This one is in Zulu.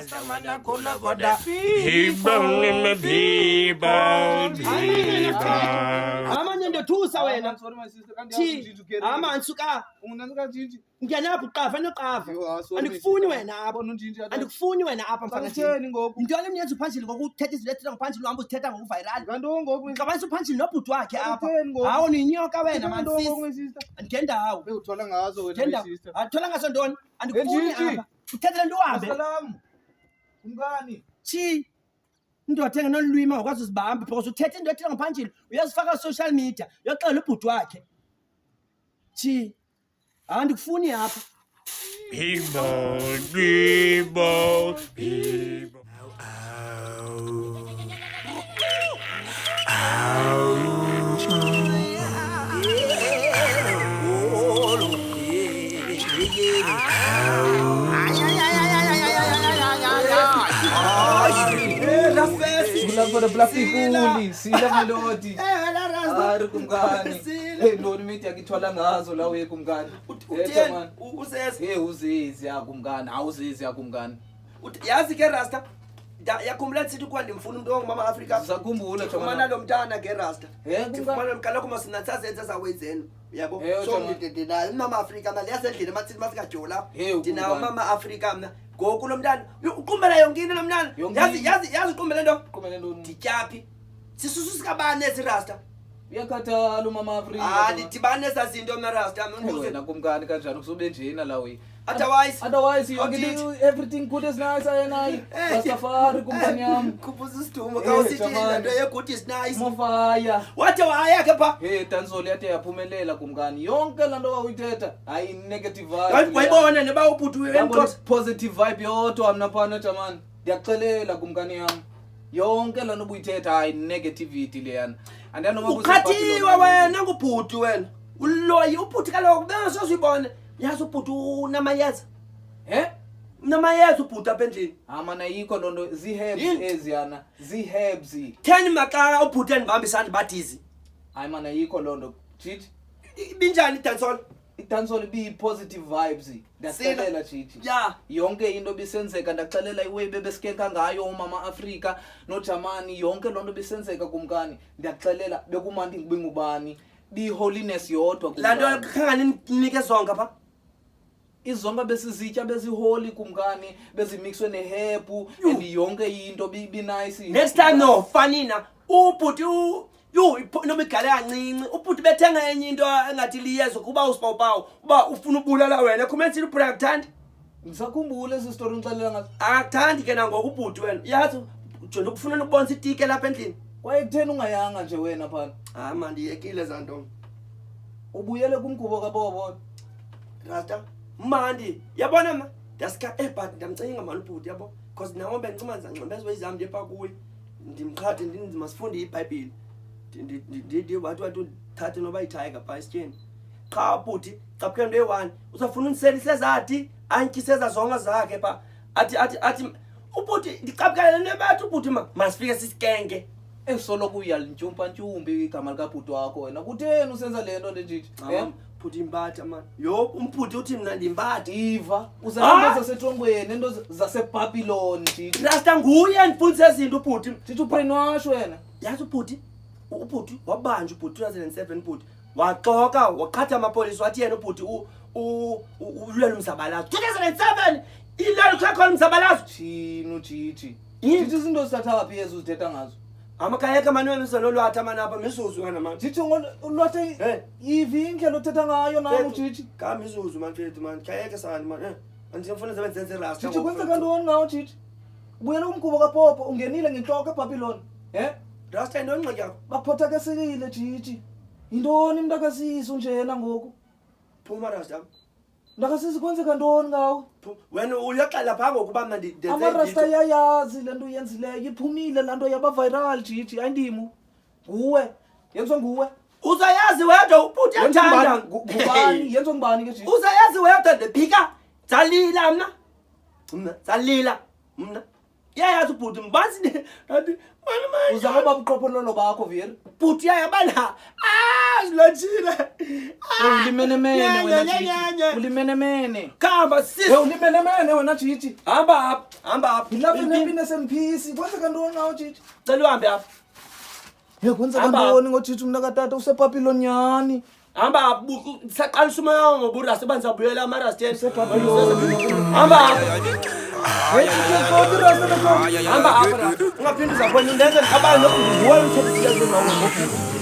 Samana kola boda. People. Amanye ndothusa wena. Sorry my sister. Amansuka. Unasuka jinji. Ngiyanapha uqava noqava. Yo, sorry. Andikufuni wena apha. Bona unjinji. Andikufuni wena apha mfana Thini ngoku? Into yemnyenzi uphanjile ngokuthetha izinto ezithetha ngaphanjile uhamba uzithetha ngokuviral. Kanti ngoku Ngicabanga uphanjile nobhuti wakhe apha. Thini ngoku? Hawo ninyoka wena Kanti man ngoku my sis. sister. Andingendawo. Uthola ngazo wena my Ngenda. sister. Athola ngaso ntoni? Andikufuni Njinji. apha. Uthethe lento uhambe. Salam. Umngani. Chi. Indoda engenolwimi akwazi uzibamba because uthetha into ethile ngaphanjile uyazifaka social media uyaxela ubhuti wakhe. Chi. Andikufuni apha. People. For the black people, sila melody. Ari kumngani. Ndoni mithi yakithola ngazo la uye kumngani. Utheni usese Uzizi yakumngani, awuzizi yakumngani. yazi ke Rasta yakhumbula sithi kwa ndimfuna umuntu ongumama Africa Sakhumbula Ufumana lo mntana ke Rasta kumngani. Ufumana kaloku masinatsazenzza zawezeni yabo so Chama. ndidina umama Africa mali yasendlini matsithi mafika jola ndina kumngani. umama Africa mna ngoku lo mntana uqumbela yonke into lo mntana yazi uqumbela into Kumele ndoni. dityaphi sisusu sikabane esi Rasta Uyakhathala umama Afrika. ndidibane sazinto mina Rasta wena kumngani kanjani kusube njena la uyi. otherwise you can everything good as nice ayenai. Rastafari kumngani yami. kuphuza isiduma kawusithi into ye good is nice Mofaya. wathe waya ke pha Dansoli yathe yaphumelela kumngani. Yonke lanto wawuyithetha hayi negative vibe. bayibona neba ubhuti Yabona positive vibe yodwa mina phana jamani. Ndiyaxelela kumngani yami. Yonke lanto obuyithetha hayi negativity leyana. Andiyanoba ukhathiwe wena ngubhuti wena uloyi ubhuti kaloku bengasozibona yazi ubhuti unamayeza unamayeza ubhuti apha endlini Amana yikho lonto ziherbs eziyana ziherbs. 10 maxa ubhuti endibambisana badizi Hayi mana yikho lonto chithi ibinjani idansolo idansolo bi positive vibes. Ndiyaxelela chithi ya yonke into bisenzeka ndaxelela iwe bebesikenka ngayo umama Afrika no Germany yonke lonto bisenzeka kumkani ndiyaxelela bekumandi ngibingubani bi holiness yodwa lanto khangani nike zonke pha izonga besizitya beziholi kumkani bezimixwe neherb and yonke into bi nice. Next time no fanina ubhuti noma igale kancinci ubhuti bethenga enye into engathi liyezo kuba usipawupawu uba ufuna ubulala wena khumenzile ubhuti akuthandi Ngisakhumbula esi story ngixelela ngaso. akuthandi ke nangoku ubhuti wena yazi ujonge ukufuna ukubonisa itike lapha endlini Kwaye kutheni ungayanga nje wena phana? hayi man ndiyekile zanto Ubuyele kumgubo kaBobo. Rasta mandi yabona ma ndaska but ndamcinga manje ubhuti yabo because nawo bencima ngicimezwe izami nje pha kuye ndimqhathe ndinzima sifunde iBhayibheli ndi wathi uthathe noba ithayika pha esityeni qha ubhuti caphukela into eyi-1 uzafuna undiselise zathi antyiseza zonke zakhe pha athi ubhuti ndicaphukela le nto ebathi ubhuti masifike sisikenke Esolo kuyalintyumpa-ntyumpi igama likabhuti wakho wena. Kutheni usenza le nto njenjithi? Bhuti imbatha man yo umbhuti uthi mna ndimbatha Iva uzenento zaseTrongweni nento zaseBabylon njithi. Rasta nguye ndifundise izinto ubhuti Thithi ubrainwash wena. yazi ubhuti wabanjwa ubhuti 2007 ubhuti waxoka waqhatha amapolisa wathi yena ubhuti ulwela umzabalazo 2007 ilalo khakho umzabalazo Thini ujithi? Yini? Thithi izinto zithathaphi ezo uzithetha ngazo. amakayeka mani wena uzololwatha mani apha mizuzu wena manje Thithi ulwathe yivi indlela othetha ngayo nawe ujithi. mizuzu mani fethu mani kayeke sani mani andifuna usebenze Rasta Thithi kwenzeka ntoni ngawo ujithi? Ubuyele kumgubo kaPopo ungenile ngentloko eBabylon. Rasta into engxaki yakho Baphothakasekile jithi. Yintoni mntakasisi njena ngoku? phuma Rasta Mntakasisi kwenzeka ntoni ngawo? wena uyaxela pha ngokuba mna Amarasta yayazi lento uyenzileyo iphumile lanto yaba viral jithi ayindimu. Nguwe yenziwe nguwe. uzayazi wedwa ubhuti yathanda Ngubani yenziwe ngubani ke jithi? uzayazi wedwa ndephika zalila mna zalila mna yayazi ubhuti mbazi ngathi mani uza ngoba buqophololo bakho veri bhuti yayabana silotshile ulimenemene wena Tshitshi ulimenemene khamba sis ulimenemene wena Tshitshi hamba apha ilapha happiness and peace kwenzeka ntoni ngawo Tshitshi cela uhambe apha kwenzeka ntoni ngoTshitshi umnakatata usepapiloni nyani hamba saqalisa umoya ngoburasi banizabuyela amarasteni hamba hamba apha ungaphindi uzabona undenze abanye nokuziwela umthetho